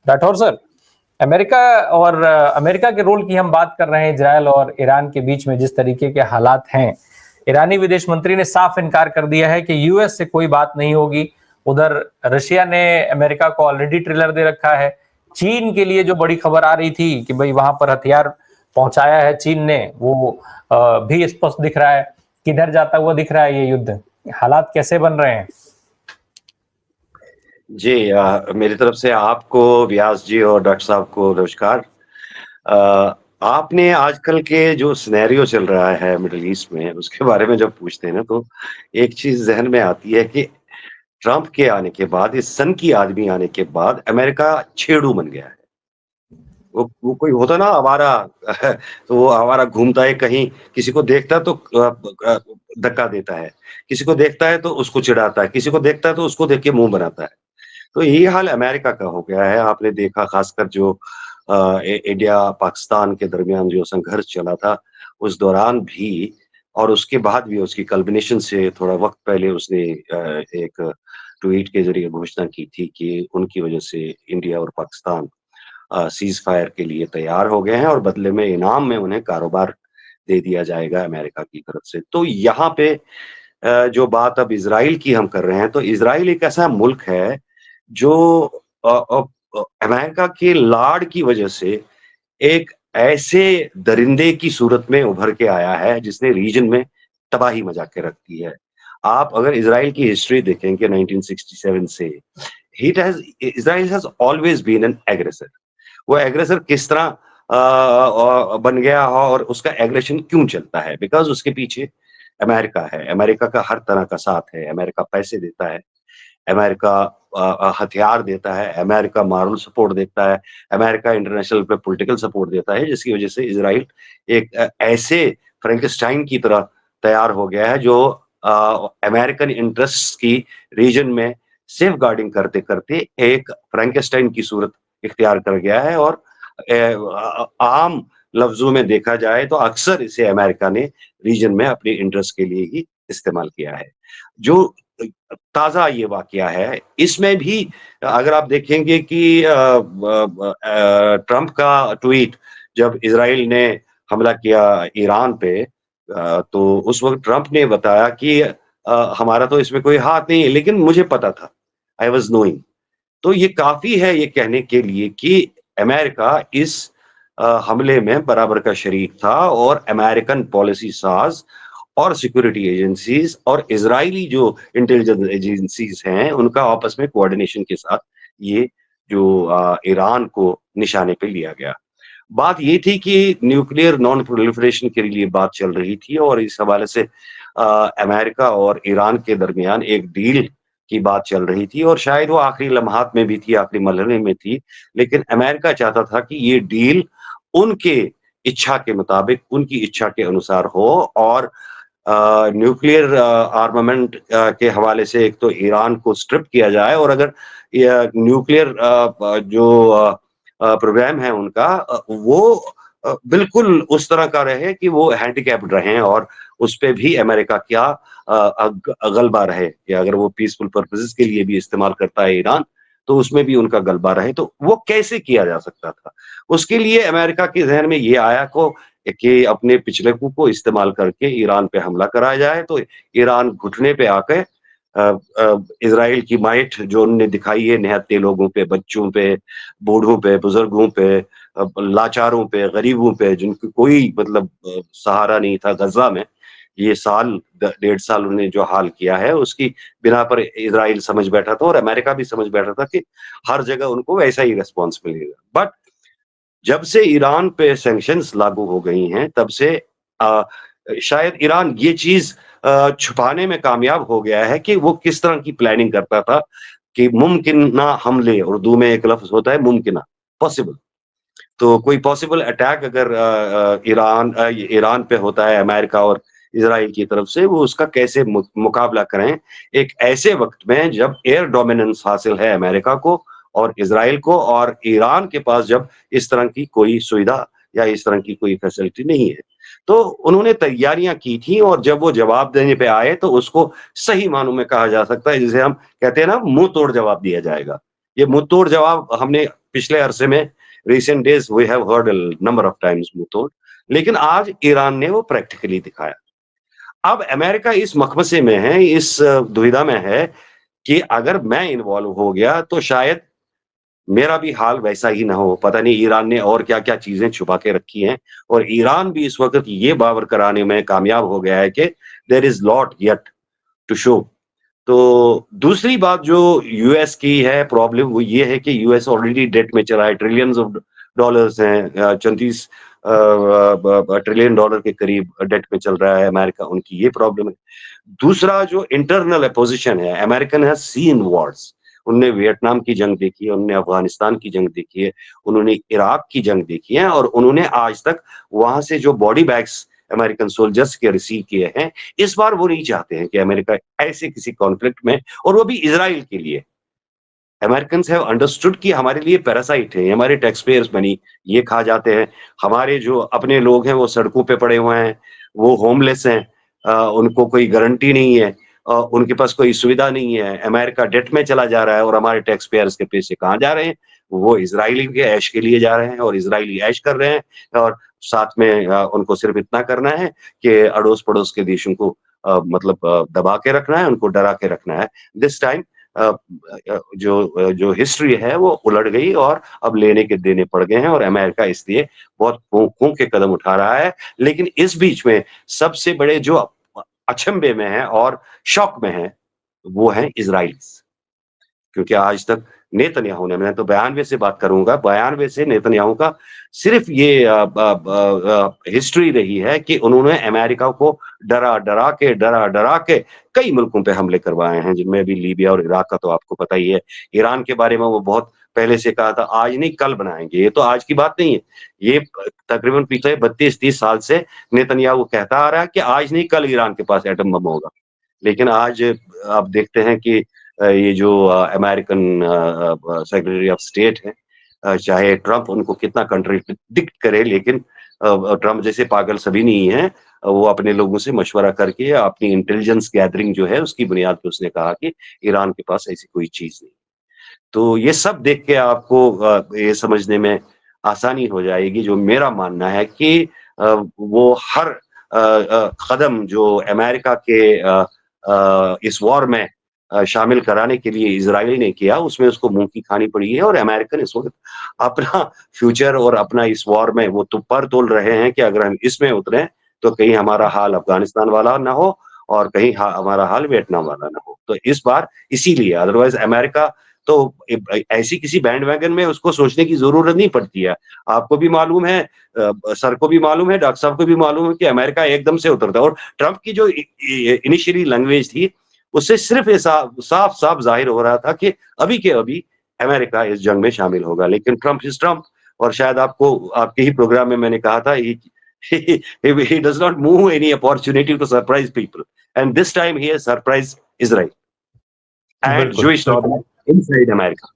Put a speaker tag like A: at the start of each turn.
A: Rathore sir, America और America के role की हम बात कर रहे हैं। इजरायल और ईरान के बीच में जिस तरीके के हालात हैं, ईरानी विदेश मंत्री ने साफ इनकार कर दिया है कि यूएस से कोई बात नहीं होगी। उधर रशिया ने अमेरिका को ऑलरेडी ट्रिलर दे रखा है। चीन के लिए जो बड़ी खबर आ रही थी कि भाई वहां पर हथियार पहुंचाया है चीन ने, वो भी स्पष्ट दिख रहा है। किधर जाता हुआ दिख रहा है ये युद्ध? हालात कैसे बन रहे हैं?
B: जी मेरी तरफ से आपको, व्यास जी और डॉक्टर साहब को नमस्कार। आपने आजकल के जो सिनेरियो चल रहा है मिडल ईस्ट में, उसके बारे में जब पूछते हैं ना, तो एक चीज़ ज़हन में आती है कि ट्रंप के आने के बाद, इस सन की आदमी आने के बाद अमेरिका छेड़ू बन गया है। वो कोई होता ना आवारा तो वो आवारा घूमता है कहीं, किसी को देखता है तो धक्का देता है, किसी को देखता है तो उसको चिढ़ाता है, किसी को देखता है तो उसको देख के मुँह बनाता है। तो यही हाल अमेरिका का हो गया है। आपने देखा खासकर जो इंडिया पाकिस्तान के दरमियान जो संघर्ष चला था, उस दौरान भी और उसके बाद भी उसकी कल्मिनेशन से थोड़ा वक़्त पहले उसने एक ट्वीट के ज़रिए घोषणा की थी कि उनकी वजह से इंडिया और पाकिस्तान सीज़ फायर के लिए तैयार हो गए हैं और बदले में इनाम में उन्हें कारोबार दे दिया जाएगा अमेरिका की तरफ से। तो यहाँ पे जो बात अब इज़राइल की हम कर रहे हैं, तो इज़राइल एक ऐसा मुल्क है जो अमेरिका के लाड की वजह से एक ऐसे दरिंदे की सूरत में उभर के आया है, जिसने रीजन में तबाही मचा के रख दी है। आप अगर इज़राइल की हिस्ट्री देखेंगे 1967 से, Israel has always been an aggressor. वो एग्रेसर किस तरह बन गया और उसका एग्रेशन क्यों चलता है? बिकॉज़ उसके पीछे अमेरिका है, अमेरिका का हर तरह का साथ है, अमेरिका पैसे देता है, अमेरिका हथियार देता है, अमेरिका मॉरल सपोर्ट देता है, अमेरिका इंटरनेशनल पे पॉलिटिकल सपोर्ट देता है, जिसकी वजह से इज़राइल एक ऐसे फ्रैंकेस्टाइन की तरह तैयार हो गया है, जो अमेरिकन इंटरेस्ट्स की रीजन में सेफगार्डिंग करते-करते एक फ्रैंकेस्टाइन की सूरत इख्तियार कर गया है और आम लफ्ज़ों में देखा जाए तो अक्सर इसे अमेरिका ने रीजन में अपने इंटरेस्ट के लिए ही इस्तेमाल किया है। जो ताज़ा ये वाक़या है, इसमें भी अगर आप देखेंगे कि ट्रंप का ट्वीट जब इज़राइल ने हमला किया ईरान पे, तो उस वक़्त ट्रंप ने बताया कि हमारा तो इसमें कोई हाथ नहीं है, लेकिन मुझे पता था, आई वाज़ नोइंग। तो ये काफ़ी है ये कहने के लिए कि अमेरिका इस हमले में बराबर का शरीक था और अमेरिकन पॉलिसी साज़ और सिक्योरिटी एजेंसीज़ और इज़राइली जो इंटेलिजेंस एजेंसीज़ हैं, उनका आपस में कोऑर्डिनेशन के साथ ये जो ईरान को निशाने पे लिया गया। बात ये थी कि न्यूक्लियर नॉन प्रोलिफरेशन के लिए बात चल रही थी और इस हवाले से अमेरिका और ईरान के दरमियान एक डील की बात चल रही थी और शायद वो आखिरी लम्हात में भी थी, आखिरी मरहले में थी। लेकिन अमेरिका चाहता था कि ये डील उनके इच्छा के मुताबिक, उनकी इच्छा के अनुसार हो और न्यूक्लियर आर्मामेंट के हवाले से एक तो ईरान को स्ट्रिप किया जाए और अगर न्यूक्लियर जो प्रोग्राम है उनका वो बिल्कुल उस तरह का रहे कि वो हैंडीकैप्ड रहें और उस पे भी अमेरिका क्या गलबा रहे या अगर वो पीसफुल पर्पसेस के लिए भी इस्तेमाल करता है ईरान, तो उसमें भी उनका गलबा रहे। तो वो कैसे किया जा सकता था? उसके लिए अमेरिका के ज़हन में ये आया कि अपने पिछड़ेपन को इस्तेमाल करके ईरान पे हमला कराया जाए, तो ईरान घुटने पे आके इज़राइल की माइट जो उन्होंने दिखाई है निहत्थे लोगों पे, बच्चों पे, बूढ़ों पे, बुज़ुर्गों पे, लाचारों पे, गरीबों पे, जिनको कोई मतलब सहारा नहीं था गज़ा में, ये साल ड डेढ़ साल उन्होंने जो हाल किया है, उसकी बिना पर इज़राइल समझ बैठा था और अमेरिका भी समझ बैठा था कि हर जगह उनको वैसा ही रिस्पॉन्स मिलेगा। बट जब से ईरान पे सैंक्शंस लागू हो गई हैं, तब से अ, शायद ईरान ये चीज़ छुपाने में कामयाब हो गया है कि वो किस तरह की प्लानिंग करता था कि मुमकिन हमले, उर्दू में एक लफ्ज़ होता है मुमकिना, पॉसिबल। तो कोई पॉसिबल अटैक अगर ईरान पे होता है अमेरिका और इज़राइल की तरफ से, वो उसका कैसे मुकाबला करें, एक ऐसे वक़्त में जब एयर डोमिनेंस हासिल है अमेरिका को और इज़राइल को और ईरान के पास जब इस तरह की कोई सुविधा या इस तरह की कोई फैसिलिटी नहीं है। तो उन्होंने तैयारियाँ की थी और जब वो जवाब देने पे आए, तो उसको सही मानों में कहा जा सकता है, जिसे हम कहते हैं ना मुँह तोड़ जवाब दिया जाएगा। ये मुंहतोड़ जवाब हमने पिछले अरसे में recent days we have heard a number of times मुंहतोड़, लेकिन आज ईरान ने वो प्रैक्टिकली दिखाया। अब अमेरिका इस मकमसे में है, इस दुविधा में है कि अगर मैं इन्वॉल्व हो गया तो शायद मेरा भी हाल वैसा ही ना हो। पता नहीं ईरान ने और क्या-क्या चीज़ें छुपा के रखी हैं और ईरान भी इस वक़्त ये बावर कराने में कामयाब हो गया है कि there is lot yet to show. तो दूसरी बात जो यूएस की है प्रॉब्लम वो ये है कि यूएस ऑलरेडी डेट में चला है, ट्रिलियंस ऑफ डॉलर्स हैं 34 ट्रिलियन डॉलर के करीब डेट में चल रहा है अमेरिका, उनकी ये प्रॉब्लम है। दूसरा जो इंटरनल अपोजिशन है, अमेरिकन हैज़ सीन वॉर्स। उन्होंने वियतनाम की जंग देखी है, उन्होंने अफ़गानिस्तान की जंग देखी है, उन्होंने इराक की जंग देखी है और उन्होंने आज तक वहाँ से जो बॉडी बैग्स अमेरिकन सोल्जर्स के रिसीव किए हैं, इस बार वो नहीं चाहते हैं कि अमेरिका ऐसे किसी कॉन्फ्लिक्ट में और वो भी इज़राइल के लिए। अमेरिकन्स हैव अंडरस्टूड कि हमारे लिए पैरासाइट है, ये हमारे टैक्स पेयर्स मनी ये खा जाते हैं। हमारे जो अपने लोग हैं वो सड़कों पे पड़े हुए हैं, वो होमलेस हैं उनको कोई गारंटी नहीं है उनके पास कोई सुविधा नहीं है। अमेरिका डेट में चला जा रहा है और हमारे टैक्स पेयर्स के पैसे कहाँ जा रहे हैं? वो इज़राइली के ऐश के लिए जा रहे हैं और इज़राइली ऐश कर रहे हैं और साथ में उनको सिर्फ़ इतना करना है कि अड़ोस-पड़ोस के देशों को मतलब दबा के रखना है, उनको डरा के रखना है। दिस टाइम अ जो हिस्ट्री है वो उलट गई और अब लेने के देने पड़ गए हैं और अमेरिका इसलिए बहुत फूँक के कदम उठा रहा है। लेकिन इस बीच में सबसे बड़े जो अचंभे में हैं और शॉक में हैं, वो हैं इज़राइलीज़। क्योंकि आज तक नेतन्याहू ने मैं तो 92 से बात करूँगा, 92 से नेतन्याहू का सिर्फ़ ये हिस्ट्री रही है कि उन्होंने अमेरिका को डरा-डरा के कई मुल्कों पे हमले करवाए हैं, जिनमें अभी लीबिया और इराक का तो आपको पता ही है। ईरान के बारे में वो बहुत पहले से कहा था, आज नहीं कल बनाएँगे, ये तो आज की बात नहीं है। ये तकरीबन पिछले 32-30 साल से नेतन्याहू कहता आ रहा है कि आज नहीं कल ईरान के पास एटम बम होगा। लेकिन आज आप देखते हैं कि ये जो अमेरिकन सेक्रेटरी ऑफ स्टेट हैं चाहे ट्रम्प उनको कितना कंट्राडिक्ट करे लेकिन ट्रम्प जैसे पागल सभी नहीं हैं। वो अपने लोगों से मशवरा करके अपनी इंटेलिजेंस गैदरिंग जो है उसकी बुनियाद पे उसने कहा कि ईरान के पास ऐसी कोई चीज़ नहीं। तो ये सब देख के आपको ये समझने में आसानी हो जाएगी जो मेरा मानना है कि वो हर कदम जो अमेरिका के इस वॉर में शामिल कराने के लिए इज़राइल ने किया, उसमें उसको मुँह की खानी पड़ी है और अमेरिकन इस वक़्त अपना फ्यूचर और अपना इस वॉर में वो तो पर तोल रहे हैं कि अगर हम इसमें उतरें, तो कहीं हमारा हाल अफ़गानिस्तान वाला ना हो और कहीं हमारा हाल वियतनाम वाला ना हो। तो इस बार इसीलिए अदरवाइज़ अमेरिका तो ऐसी किसी बैंडवैगन में उसको सोचने की ज़रूरत नहीं पड़ती है। आपको भी मालूम है सर को भी मालूम है, डॉक्टर साहब को भी मालूम है कि अमेरिका एकदम से उतरता है और ट्रम्प की जो इनिशियली लैंग्वेज थी, उससे सिर्फ़ ये साफ-साफ ज़ाहिर हो रहा था कि अभी के अभी अमेरिका इस जंग में शामिल होगा। लेकिन ट्रम्प इज़ ट्रम्प और शायद आपको आपके ही प्रोग्राम में मैंने कहा था he does not move any opportunity to surprise people and this time he has surprised Israel and
A: बिल्कुल,
B: Jewish
A: बिल्कुल।
B: inside America.